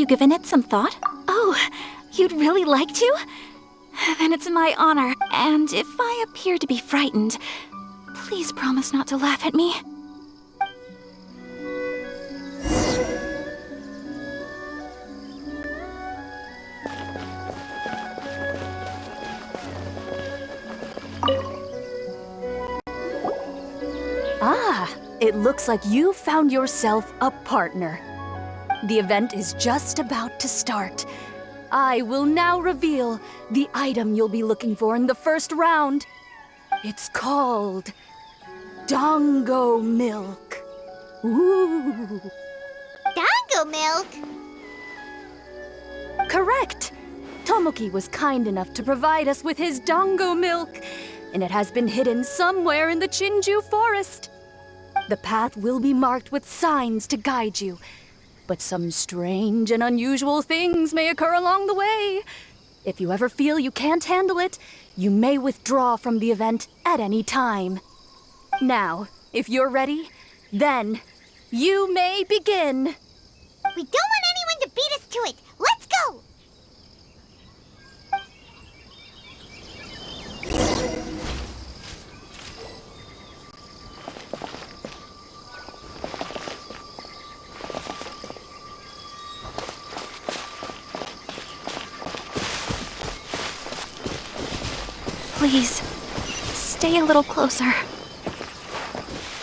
given it some thought? Oh, you'd really like to? Then it's my honor. And if I appear to be frightened, please promise not to laugh at me. Ah, it looks like you found yourself a partner. The event is just about to start. I will now reveal the item you'll be looking for in the first round. It's called Dongo Milk. Ooh. Dongo milk? Correct. Tomoki was kind enough to provide us with his Dongo Milk, and it has been hidden somewhere in the Chinju forest. The path will be marked with signs to guide you, but some strange and unusual things may occur along the way. If you ever feel you can't handle it, you may withdraw from the event at any time. Now, if you're ready, then you may begin. We don't want anyone to beat us to it. Let's go! Please, stay a little closer.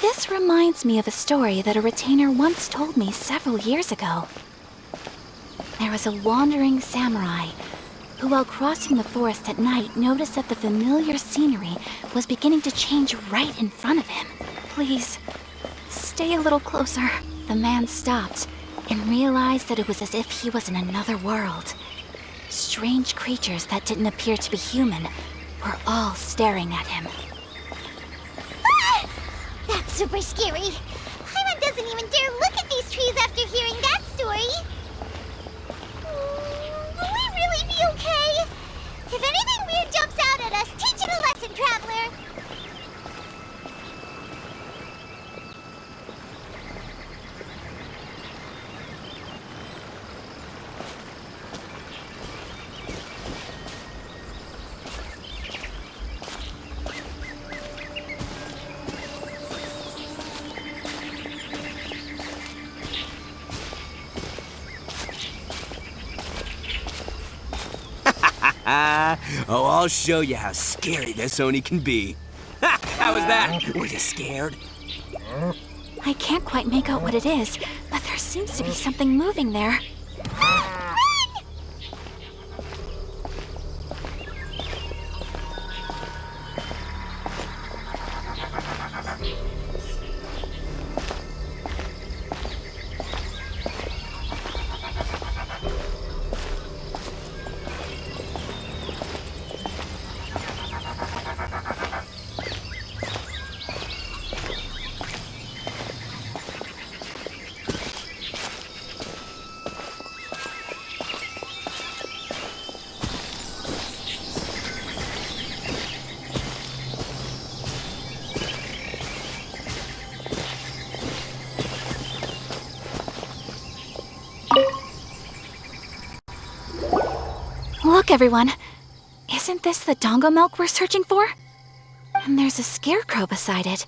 This reminds me of a story that a retainer once told me several years ago. There was a wandering samurai who, while crossing the forest at night, noticed that the familiar scenery was beginning to change right in front of him. Please, stay a little closer. The man stopped and realized that it was as if he was in another world. Strange creatures that didn't appear to be human were all staring at him. Ah! That's super scary. Paimon doesn't even dare look at these trees after hearing that story. Will we really be okay? If anything weird jumps out at us, teach it a lesson, Traveler. Oh, I'll show you how scary this Oni can be. Ha! How was that? Were you scared? I can't quite make out what it is, but there seems to be something moving there. Look, everyone. Isn't this the Dongo milk we're searching for? And there's a scarecrow beside it.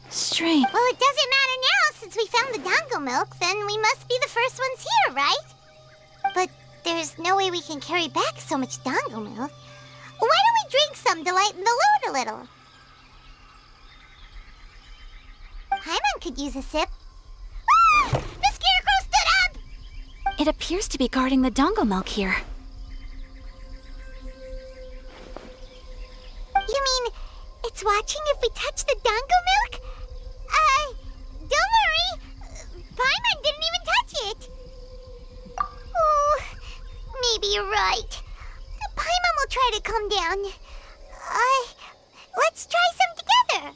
Strange. Well, it doesn't matter now since we found the Dongo milk, then we must be the first ones here, right? But there's no way we can carry back so much Dongo milk. Why don't we drink some to lighten the load a little? Paimon could use a sip. Ah! The scarecrow stood up! It appears to be guarding the Dongo milk here. You mean it's watching if we touch the Dongo milk? Don't worry. Paimon didn't even touch it. Oh, maybe you're right. Paimon will try to calm down. Let's try some together.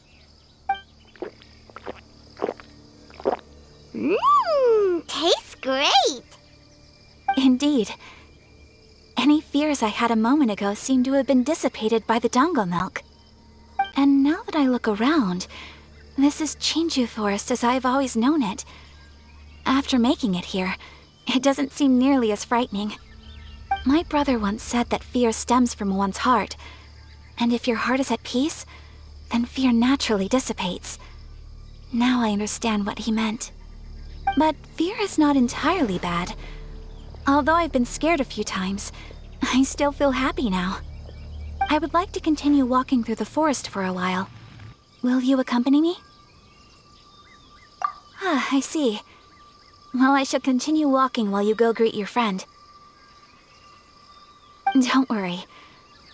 Tastes great. Indeed. Any fears I had a moment ago seem to have been dissipated by the Dongo milk. And now that I look around, this is Chinju Forest as I've always known it. After making it here, it doesn't seem nearly as frightening. My brother once said that fear stems from one's heart, and if your heart is at peace, then fear naturally dissipates. Now I understand what he meant. But fear is not entirely bad. Although I've been scared a few times, I still feel happy now. I would like to continue walking through the forest for a while. Will you accompany me? Ah, I see. Well, I shall continue walking while you go greet your friend. Don't worry.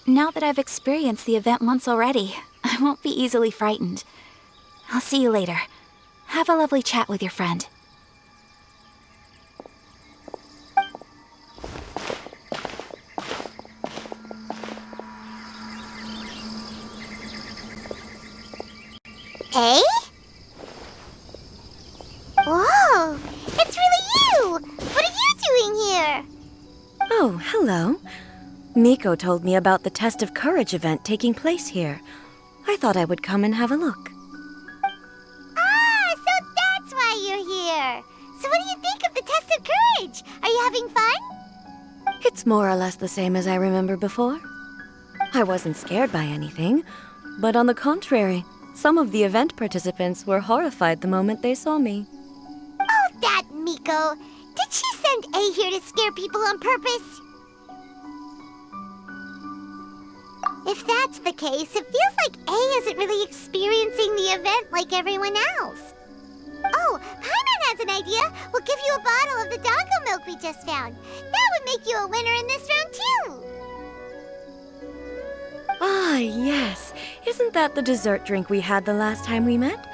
Now that I've experienced the event once already, I won't be easily frightened. I'll see you later. Have a lovely chat with your friend. Hey? Whoa! It's really you! What are you doing here? Oh, hello. Miko told me about the Test of Courage event taking place here. I thought I would come and have a look. Ah, so that's why you're here! So what do you think of the Test of Courage? Are you having fun? It's more or less the same as I remember before. I wasn't scared by anything, but on the contrary, some of the event participants were horrified the moment they saw me. Oh, that Miko! Did she send A here to scare people on purpose? If that's the case, it feels like A isn't really experiencing the event like everyone else. Oh, Paimon has an idea. We'll give you a bottle of the Dongo milk we just found. That would make you a winner in this round, too. Ah, yes. Isn't that the dessert drink we had the last time we met?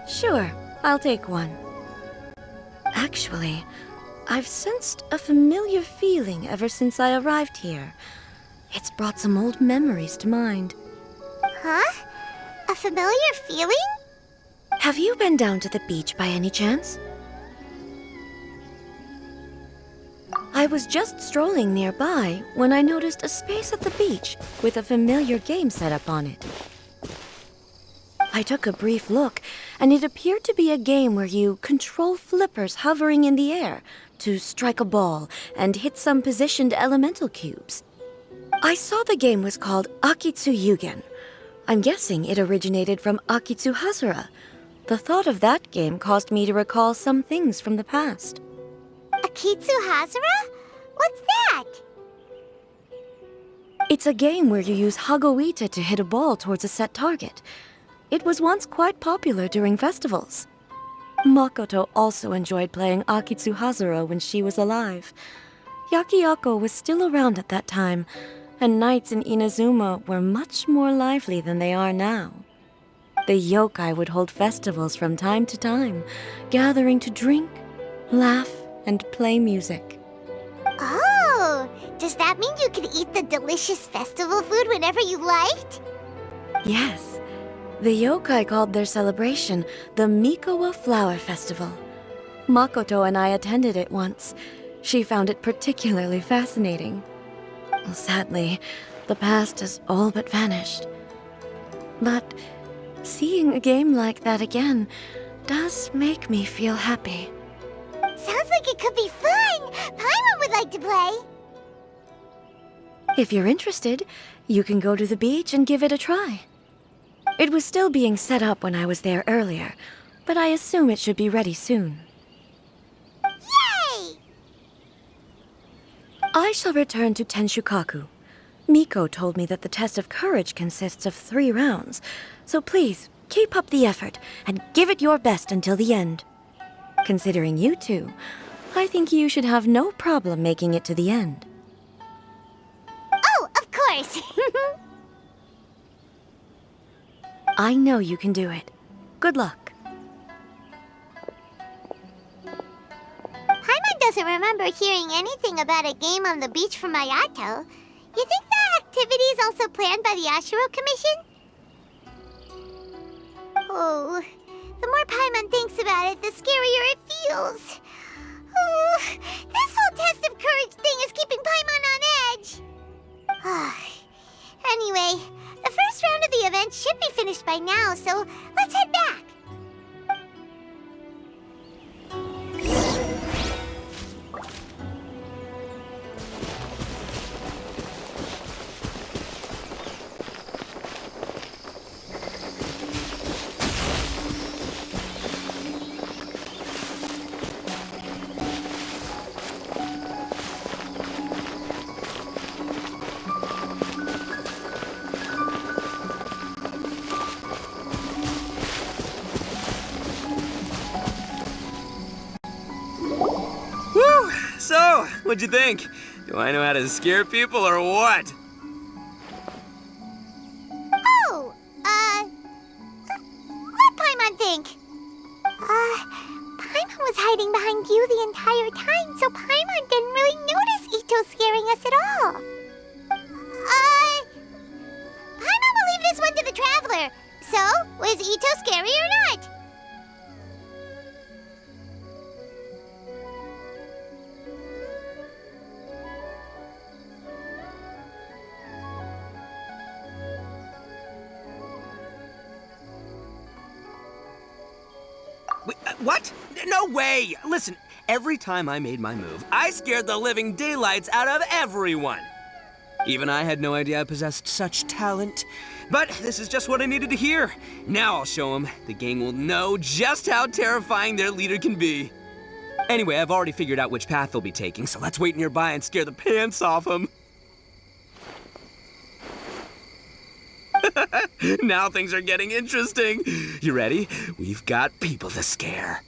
Sure, I'll take one. Actually, I've sensed a familiar feeling ever since I arrived here. It's brought some old memories to mind. Huh? A familiar feeling? Have you been down to the beach by any chance? I was just strolling nearby when I noticed a space at the beach with a familiar game set up on it. I took a brief look, and it appeared to be a game where you control flippers hovering in the air to strike a ball and hit some positioned elemental cubes. I saw the game was called Akitsu Yugen. I'm guessing it originated from Akitsu Hazura. The thought of that game caused me to recall some things from the past. Akitsu Hazura? What's that? It's a game where you use Hagoita to hit a ball towards a set target. It was once quite popular during festivals. Makoto also enjoyed playing Akitsu Hazura when she was alive. Yakiako was still around at that time, and nights in Inazuma were much more lively than they are now. The yokai would hold festivals from time to time, gathering to drink, laugh, and play music. Oh, does that mean you could eat the delicious festival food whenever you liked? Yes, the yokai called their celebration the Mikowa Flower Festival. Makoto and I attended it once. She found it particularly fascinating. Sadly, the past has all but vanished. But seeing a game like that again does make me feel happy. Sounds like it could be fun! Paimon would like to play! If you're interested, you can go to the beach and give it a try. It was still being set up when I was there earlier, but I assume it should be ready soon. Yay! I shall return to Tenshukaku. Miko told me that the test of courage consists of 3 rounds, so please, keep up the effort and give it your best until the end. Considering you two, I think you should have no problem making it to the end. Oh, of course! I know you can do it. Good luck. Paimon doesn't remember hearing anything about a game on the beach from Ayato. You think that activity is also planned by the Ashiro Commission? Oh, the more Paimon thinks about it, the scarier it feels. Oh, this whole test of courage thing is keeping Paimon on edge. Anyway, the first round of the event should be finished by now, so let's head back. What'd you think? Do I know how to scare people or what? Oh, what Paimon think? Paimon was hiding behind you the entire time, so Paimon didn't really notice Ito scaring us at all. Paimon will leave this one to the Traveler. So, was Ito scary or not? Wait, what? No way! Listen, every time I made my move, I scared the living daylights out of everyone. Even I had no idea I possessed such talent. But this is just what I needed to hear. Now I'll show them. The gang will know just how terrifying their leader can be. Anyway, I've already figured out which path they'll be taking, so let's wait nearby and scare the pants off them. Now things are getting interesting. You ready? We've got people to scare.